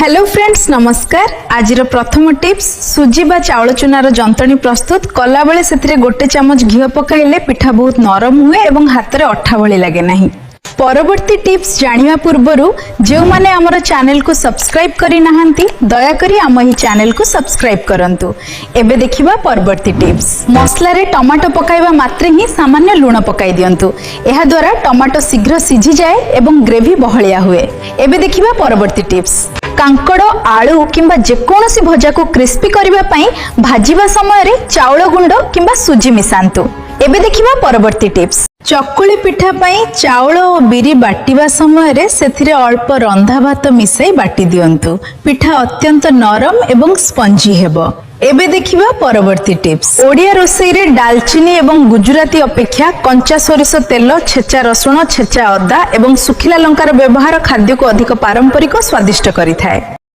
Hello friends नमस्कार। आज प्रथम टिप्स सुजी बा चाउल चूनार जंतणी प्रस्तुत कला बेले से गोटे चमच घी पकाइले पिठा बहुत नरम हुए और हाथ में अठा भली लगे नहीं। परवर्ती टिप्स जानिया पूर्वरु जो माने हमर चैनल को सब्सक्राइब करी नाहंती दया करी आम ही चैनल को सब्सक्राइब करंतु। एबे देखिबा परवर्ती टिप्स। मसला रे टमाटो पकाइबा मात्रे ही सामान्य लूण पकाई दियंतु। एहा द्वारा टमाटो शीघ्र सिझी जाए एवं ग्रेवी बहलिया हुए। एबे देखिबा परवर्ती टिप्स। कांकड़ आलू किंबा जेकोसी भजा को क्रिस्पी करबा पई भाजीबा समय रे चाउल गुंड किंबा सुजी मिसांतु। एबे देखिबा परवर्ती टिप्स। चकुली पिठा पई चाउल और बिरी बाटिबा समय रे सेथिरे अल्प रंधा भात मिसाई बाटी दियंतु। पिठा अत्यंत नरम एवं स्पंजी हेबो। एबे देखिबा परवर्ती टिप्स। ओडिया रोसई रे दालचीनी एवं गुजराती अपेक्षा कंचा सोरिष तेल, छेचा रसुण, छेचा अदा एवं सुखिला लंकार व्यवहार खाद्य को अधिक पारंपरिक स्वादिष्ट करिथाय।